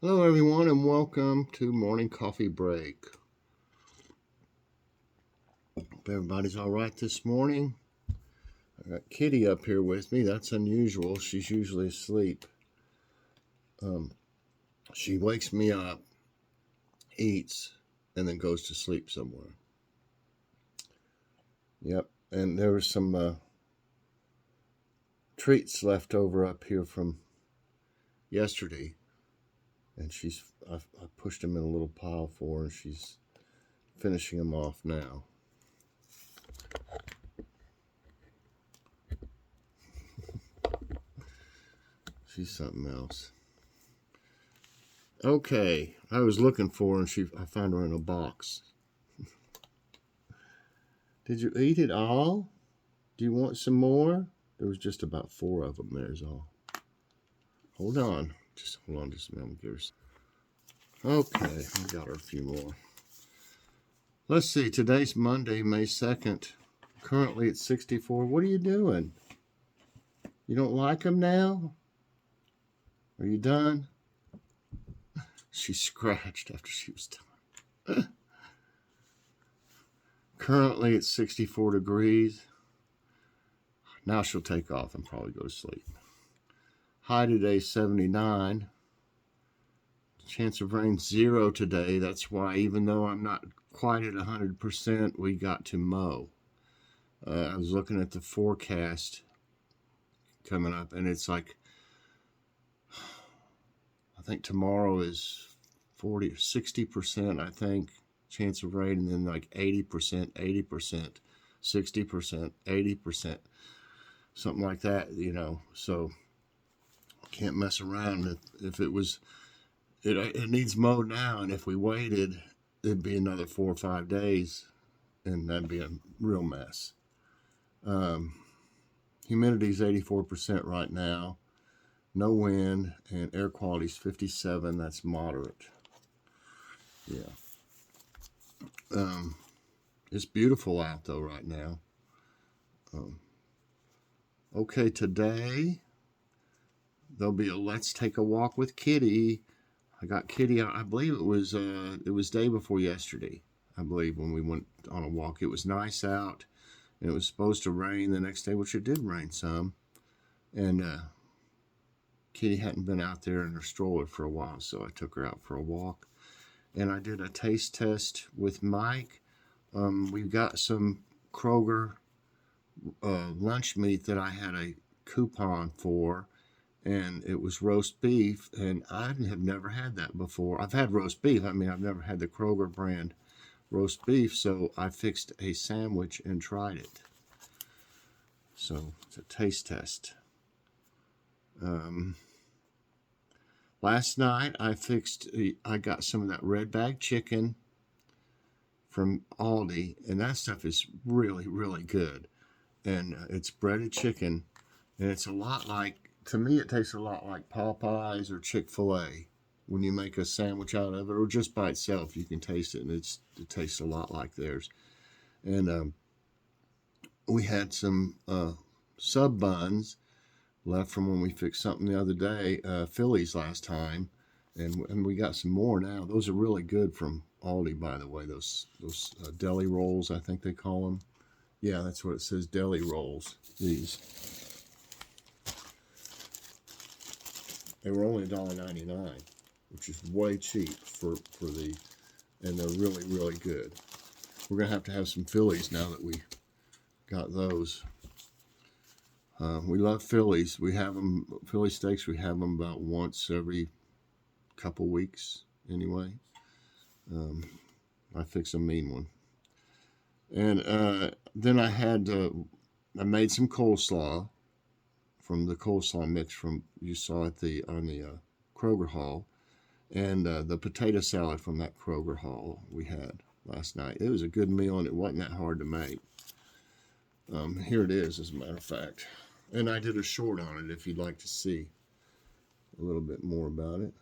Hello, everyone, and welcome to Morning Coffee Break. Hope everybody's all right this morning. I got Kitty up here with me. That's unusual. She's usually asleep. She wakes me up, eats, and then goes to sleep somewhere. Yep, and there was some treats left over up here from yesterday, and I pushed them in a little pile for her, and she's finishing them off now. She's something else. Okay, I was looking for her, and I found her in a box. Did you eat it all? Do you want some more? There was just about 4 of them. There's all. Hold on. Just hold on just a minute. Okay, I got her a few more. Let's see. Today's Monday, May 2nd. Currently at 64. What are you doing? You don't like them now? Are you done? She scratched after she was done. Currently at 64 degrees. Now she'll take off and probably go to sleep. High today, 79. Chance of rain 0 today. That's why, even though I'm not quite at 100%, we got to mow. I was looking at the forecast coming up, and it's like, I think tomorrow is 40 or 60%, I think, chance of rain, and then like 80%, 80%, 60%, 80%, something like that, so can't mess around. If it was, it needs mowed now, and if we waited, it'd be another 4 or 5 days, and that'd be a real mess. Humidity is 84% right now. No wind, and air quality is 57. That's moderate. Yeah. It's beautiful out, though, right now. Okay, today there'll be a Let's Take a Walk with Kitty. I got Kitty out. I believe it was day before yesterday, I believe, when we went on a walk. It was nice out, and it was supposed to rain the next day, which it did rain some. And Kitty hadn't been out there in her stroller for a while, so I took her out for a walk. And I did a taste test with Mike. We got some Kroger lunch meat that I had a coupon for, and it was roast beef, and I have never had that before. I've had roast beef. I've never had the Kroger brand roast beef, so I fixed a sandwich and tried it. So it's a taste test. Last night I got some of that red bag chicken from Aldi, and that stuff is really, really good. And it's breaded chicken, and it's a lot like, to me, it tastes a lot like Popeyes or Chick-fil-A. When you make a sandwich out of it, or just by itself, you can taste it, and it tastes a lot like theirs. And we had some sub buns left from when we fixed something the other day, Phillies last time, and we got some more now. Those are really good from Aldi, by the way. Those deli rolls, I think they call them. Yeah, that's what it says, deli rolls. These. They were only $1.99, which is way cheap for and they're really, really good. We're gonna have to have some Phillies now that we got those. We love Phillies. We have them, Philly steaks, we have them about once every couple weeks anyway. I fix a mean one. And then I made some coleslaw from the coleslaw mix you saw on the Kroger haul, and the potato salad from that Kroger haul we had last night. It was a good meal, and it wasn't that hard to make. Here it is, as a matter of fact. And I did a short on it if you'd like to see a little bit more about it.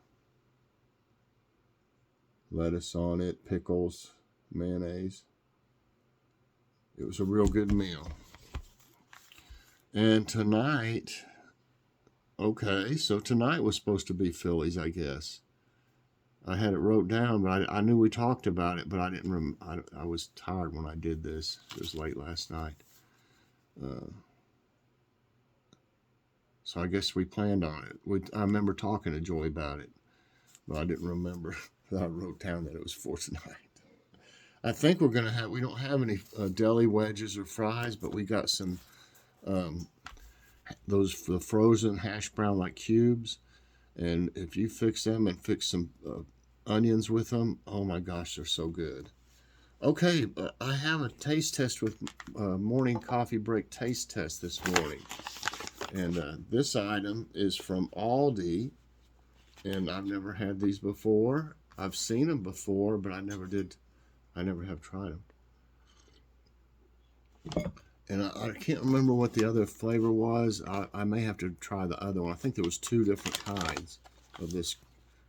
Lettuce on it, pickles, mayonnaise. It was a real good meal. And tonight was supposed to be Phillies, I guess. I had it wrote down, but I knew we talked about it, but I didn't. I was tired when I did this. It was late last night, so I guess we planned on it. I remember talking to Joy about it, but I didn't remember that I wrote down that it was for tonight. I think we're gonna have. We don't have any deli wedges or fries, but we got some those the frozen hash brown like cubes, and if you fix them and fix some onions with them, oh my gosh, they're so good. Okay, I have a taste test with morning coffee break taste test this morning, and this item is from Aldi, and I've never had these before. I've seen them before, but I never have tried them. And I can't remember what the other flavor was. I may have to try the other one. I think there was 2 different kinds of this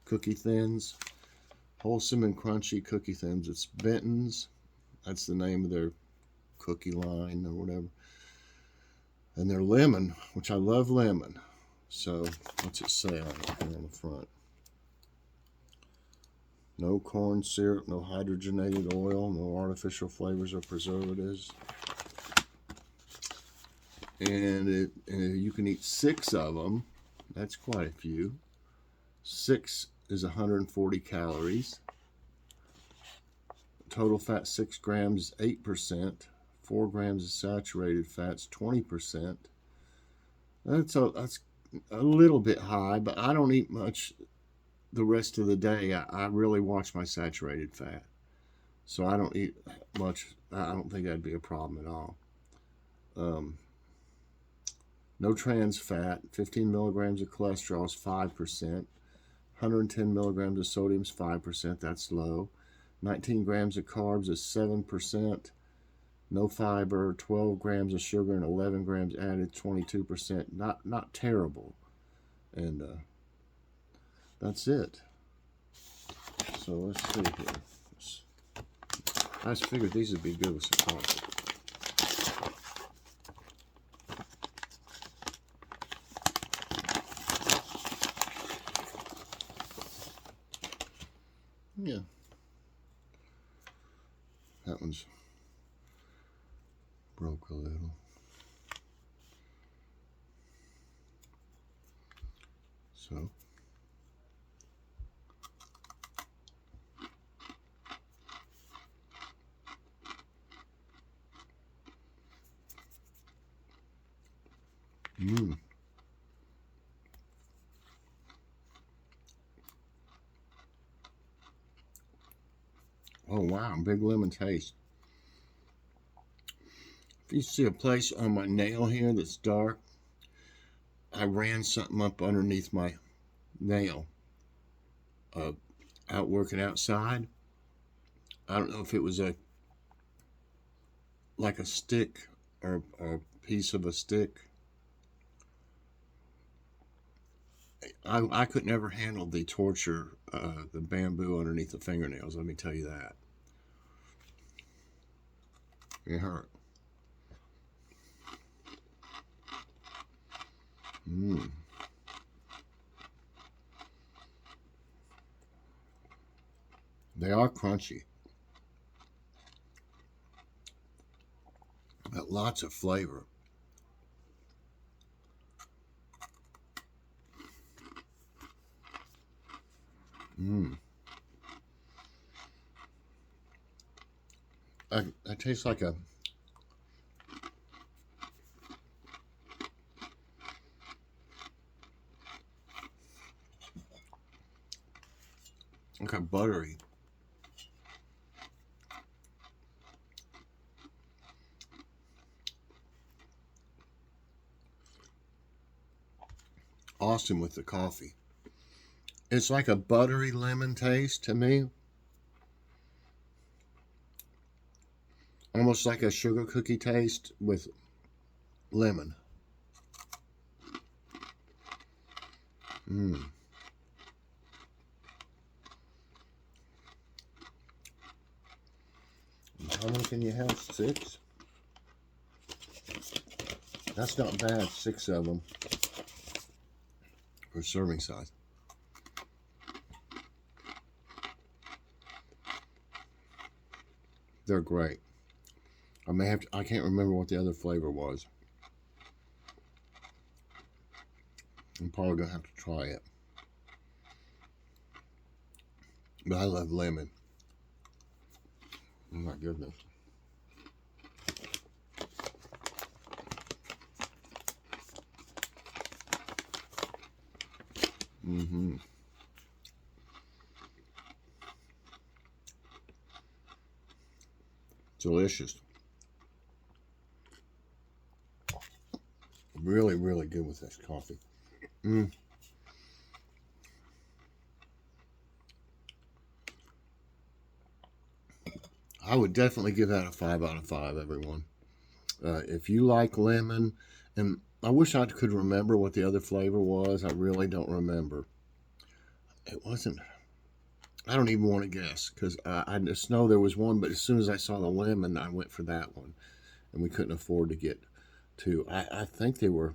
cookie thins. Wholesome and crunchy cookie thins. It's Benton's. That's the name of their cookie line or whatever. And they're lemon, which I love lemon. So what's it say on it here on the front? No corn syrup, no hydrogenated oil, no artificial flavors or preservatives. And you can eat 6 of them. That's quite a few. 6 is 140 calories. Total fat 6 grams, 8%. 4 grams of saturated fats, 20%. That's a little bit high, but I don't eat much the rest of the day. I really watch my saturated fat. So I don't eat much. I don't think that'd be a problem at all. No trans fat. 15 milligrams of cholesterol is 5%. 110 milligrams of sodium is 5%. That's low. 19 grams of carbs is 7%. No fiber. 12 grams of sugar and 11 grams added, 22%. Not terrible. And that's it. So let's see here. I just figured these would be good with some coffee. Yeah. That one's broke a little. So. Oh wow, big lemon taste. If you see a place on my nail here that's dark, I ran something up underneath my nail. Out working outside. I don't know if it was like a stick or a piece of a stick. I could never handle the torture, the bamboo underneath the fingernails, let me tell you that. It hurt. They are crunchy. Got lots of flavor. I taste like a buttery. Awesome with the coffee. It's like a buttery lemon taste to me. Almost like a sugar cookie taste with lemon. How many can you have? 6? That's not bad, 6 of them for serving size. They're great. I can't remember what the other flavor was. I'm probably going to have to try it. But I love lemon. Oh my goodness. Mm-hmm. Delicious. Really, really good with this coffee. Mm. I would definitely give that a 5 out of 5, everyone. If you like lemon, and I wish I could remember what the other flavor was. I really don't remember. It wasn't, I don't even want to guess because I just know there was one, but as soon as I saw the lemon, I went for that one. And we couldn't afford to get two. I think they were,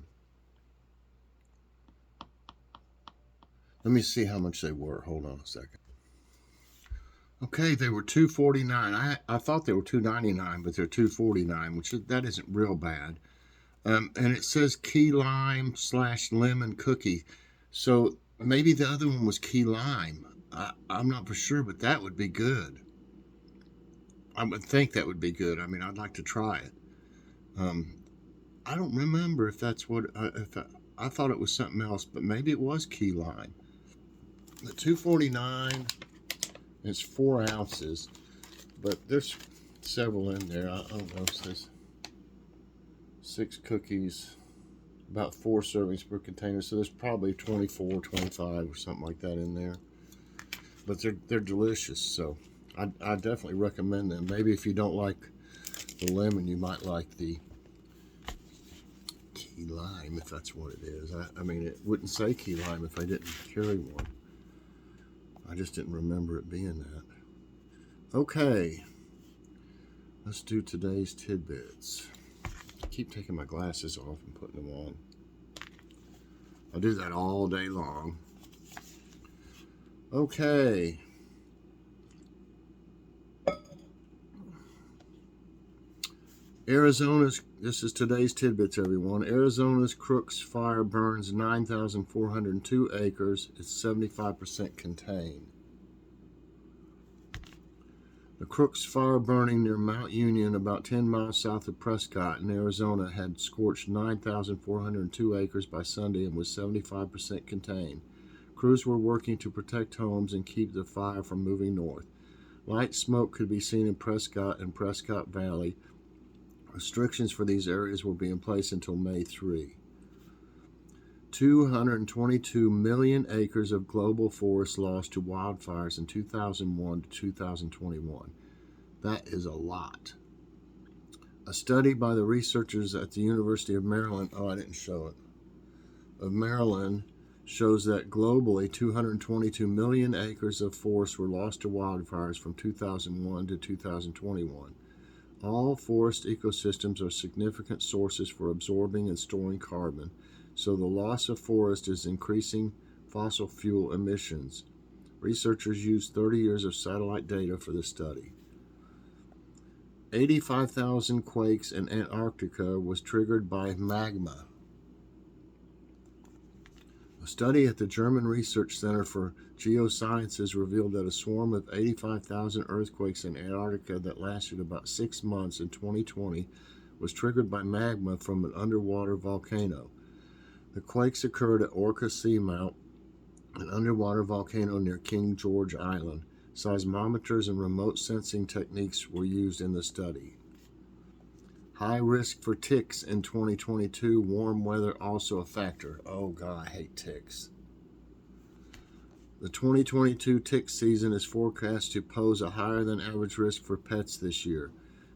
let me see how much they were. Hold on a second. Okay, they were $2.49. I thought they were $2.99, but they're $2.49, which that isn't real bad. And it says key lime / lemon cookie. So maybe the other one was key lime. I'm not for sure, but that would be good. I would think that would be good. I mean, I'd like to try it. Um, I don't remember if that's what, if I thought it was something else, but maybe it was key lime. The $2.49 is 4 ounces, but there's several in there. I don't know, it says 6 cookies, about 4 servings per container, so there's probably 24, 25 or something like that in there. But they're delicious, so I definitely recommend them. Maybe if you don't like the lemon, you might like the key lime, if that's what it is. I mean, it wouldn't say key lime if I didn't carry one. I just didn't remember it being that. Okay, let's do today's tidbits. I keep taking my glasses off and putting them on. I do that all day long. Okay. This is today's tidbits, everyone. Arizona's Crooks Fire burns 9,402 acres. It's 75% contained. The Crooks Fire burning near Mount Union, about 10 miles south of Prescott in Arizona, had scorched 9,402 acres by Sunday and was 75% contained. Crews were working to protect homes and keep the fire from moving north. Light smoke could be seen in Prescott and Prescott Valley. Restrictions for these areas will be in place until May 3. 222 million acres of global forest lost to wildfires in 2001 to 2021. That is a lot. A study by the researchers at the University of Maryland, of Maryland, shows that globally 222 million acres of forest were lost to wildfires from 2001 to 2021. All forest ecosystems are significant sources for absorbing and storing carbon, so the loss of forest is increasing fossil fuel emissions. Researchers used 30 years of satellite data for the study. 85,000 quakes in Antarctica was triggered by magma. A study at the German Research Center for Geosciences revealed that a swarm of 85,000 earthquakes in Antarctica that lasted about 6 months in 2020 was triggered by magma from an underwater volcano. The quakes occurred at Orca Seamount, an underwater volcano near King George Island. Seismometers and remote sensing techniques were used in the study. High risk for ticks in 2022, warm weather also a factor. Oh God, I hate ticks. The 2022 tick season is forecast to pose a higher than average risk for pets this year.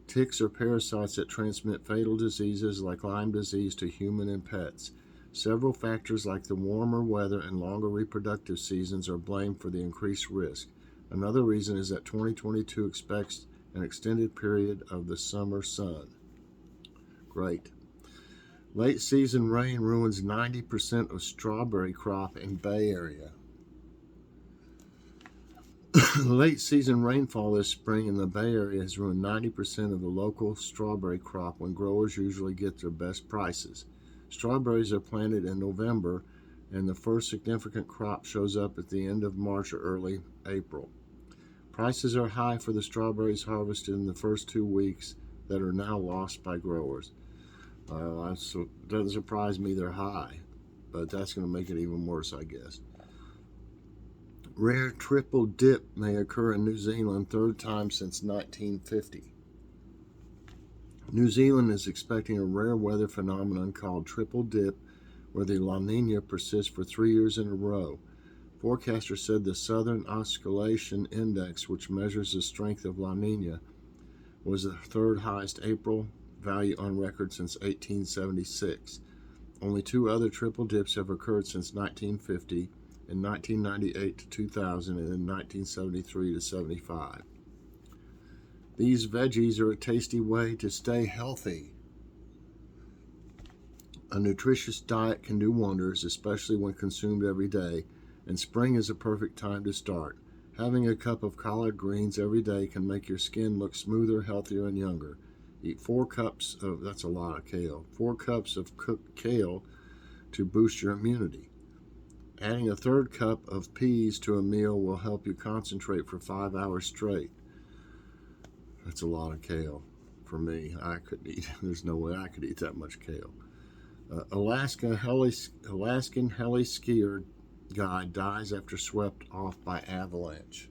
Ticks are parasites that transmit fatal diseases like Lyme disease to human and pets. Several factors like the warmer weather and longer reproductive seasons are blamed for the increased risk. Another reason is that 2022 expects an extended period of the summer sun. Great. Late season rain ruins 90% of strawberry crop in Bay Area. Late season rainfall this spring in the Bay Area has ruined 90% of the local strawberry crop when growers usually get their best prices. Strawberries are planted in November, and the first significant crop shows up at the end of March or early April. Prices are high for the strawberries harvested in the first 2 weeks that are now lost by growers. It doesn't surprise me they're high, but that's going to make it even worse, I guess. Rare triple dip may occur in New Zealand, third time since 1950. New Zealand is expecting a rare weather phenomenon called triple dip, where the La Nina persists for 3 years in a row. Forecasters said the Southern Oscillation Index, which measures the strength of La Nina, was the third highest April value on record since 1876. Only 2 other triple dips have occurred since 1950, in 1998 to 2000, and in 1973 to 75. These veggies are a tasty way to stay healthy. A nutritious diet can do wonders, especially when consumed every day, and spring is a perfect time to start. Having a cup of collard greens every day can make your skin look smoother, healthier, and younger. Eat 4 cups of, that's a lot of kale, 4 cups of cooked kale to boost your immunity. Adding a 1/3 cup of peas to a meal will help you concentrate for 5 hours straight. That's a lot of kale for me. I couldn't eat, there's no way I could eat that much kale. Alaskan heli skier guy dies after swept off by avalanche.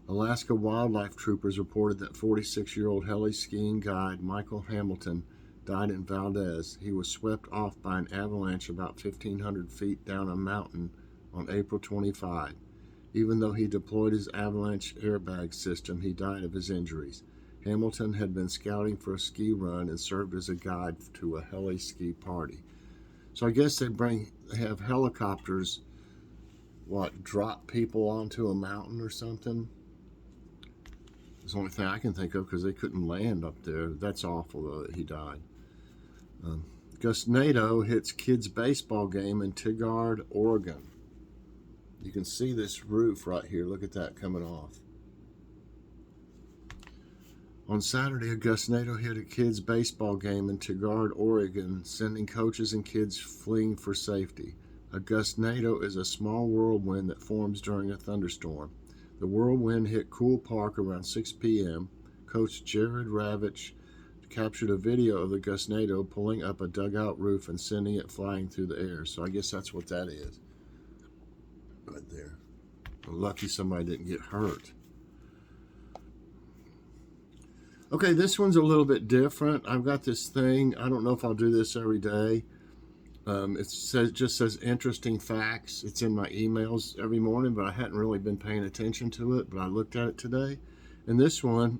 Alaska wildlife troopers reported that 46-year-old heli skiing guide Michael Hamilton died in Valdez. He was swept off by an avalanche about 1,500 feet down a mountain on April 25. Even though he deployed his avalanche airbag system, he died of his injuries. Hamilton had been scouting for a ski run and served as a guide to a heli ski party. So I guess they have helicopters, drop people onto a mountain or something? It's the only thing I can think of, because they couldn't land up there. That's awful, though, that he died. Gusnado hits kids' baseball game in Tigard, Oregon. You can see this roof right here. Look at that coming off. On Saturday, a gusnado hit a kids' baseball game in Tigard, Oregon, sending coaches and kids fleeing for safety. A gusnado is a small whirlwind that forms during a thunderstorm. The whirlwind hit Cool Park around 6 p.m. Coach Jared Ravitch captured a video of the gusnado pulling up a dugout roof and sending it flying through the air. So I guess that's what that is. Right there. Lucky somebody didn't get hurt. Okay, this one's a little bit different. I've got this thing. I don't know if I'll do this every day. It just says interesting facts. It's in my emails every morning, but I hadn't really been paying attention to it. But I looked at it today. And this one,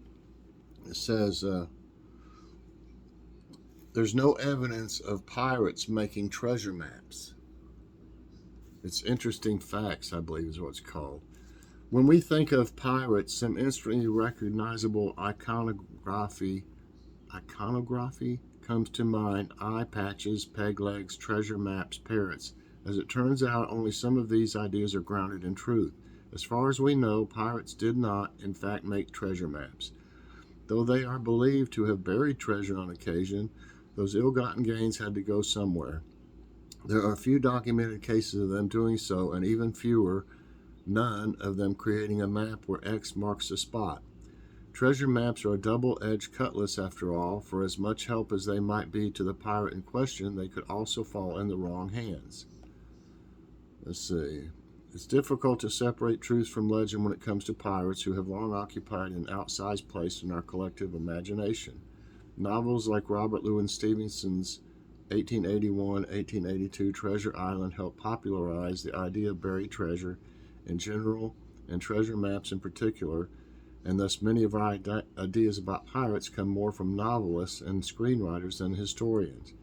it says, there's no evidence of pirates making treasure maps. It's interesting facts, I believe is what it's called. When we think of pirates, some instantly recognizable iconography comes to mind: eye patches, peg legs, treasure maps, parrots. As it turns out, only some of these ideas are grounded in truth. As far as we know, pirates did not, in fact, make treasure maps. Though they are believed to have buried treasure on occasion, those ill-gotten gains had to go somewhere. There are few documented cases of them doing so, and even fewer, none of them creating a map where X marks the spot. Treasure maps are a double-edged cutlass after all. For as much help as they might be to the pirate in question, they could also fall in the wrong hands. Let's see. It's difficult to separate truth from legend when it comes to pirates, who have long occupied an outsized place in our collective imagination. Novels like Robert Louis Stevenson's 1881-1882 Treasure Island helped popularize the idea of buried treasure in general and treasure maps in particular, and thus many of our ideas about pirates come more from novelists and screenwriters than historians.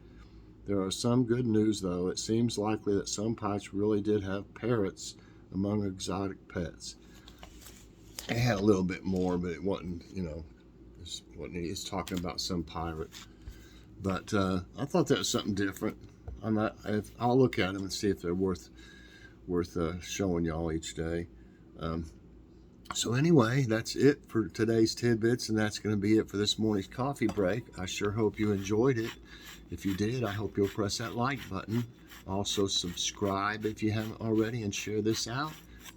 There are some good news, though. It seems likely that some pirates really did have parrots among exotic pets. It had a little bit more, but it wasn't, it's talking about some pirate. But I thought that was something different. I'll look at them and see if they're worth showing y'all each day. Um, so anyway, that's it for today's tidbits, and that's going to be it for this morning's coffee break. I sure hope you enjoyed it. If you did, I hope you'll press that like button. Also subscribe if you haven't already, and share this out,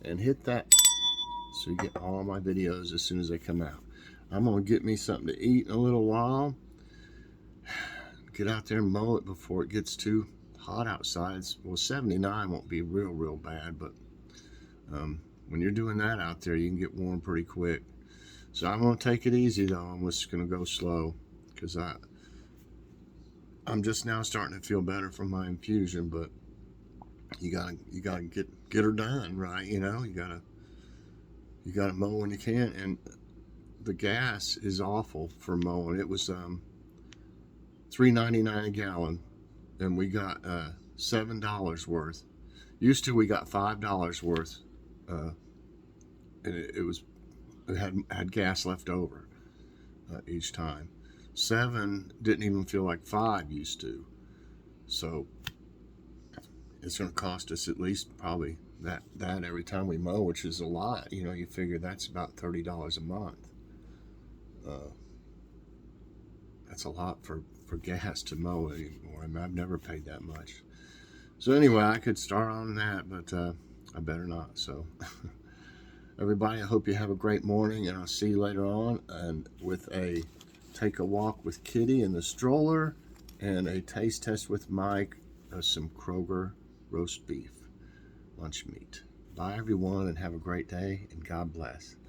and hit that so you get all my videos as soon as they come out. I'm going to get me something to eat in a little while. Get out there and mow it before it gets too hot outside. Well, 79 won't be real bad, but when you're doing that out there, you can get warm pretty quick. So I'm going to take it easy, though. I'm just going to go slow because I'm just now starting to feel better from my infusion. But you gotta get her done, right? You know, you gotta mow when you can. And the gas is awful for mowing. It was $3.99 a gallon, and we got $7 worth. Used to we got $5 worth, and it had gas left over each time. 7 didn't even feel like 5 used to. So it's going to cost us at least probably that every time we mow, which is a lot. You know, you figure that's about $30 a month. That's a lot for gas to mow anymore. I mean, I've never paid that much. So anyway, I could start on that, but I better not. So everybody, I hope you have a great morning, and I'll see you later on, and with a take a walk with Kitty in the stroller and a taste test with Mike of some Kroger roast beef lunch meat. Bye everyone, and have a great day, and God bless.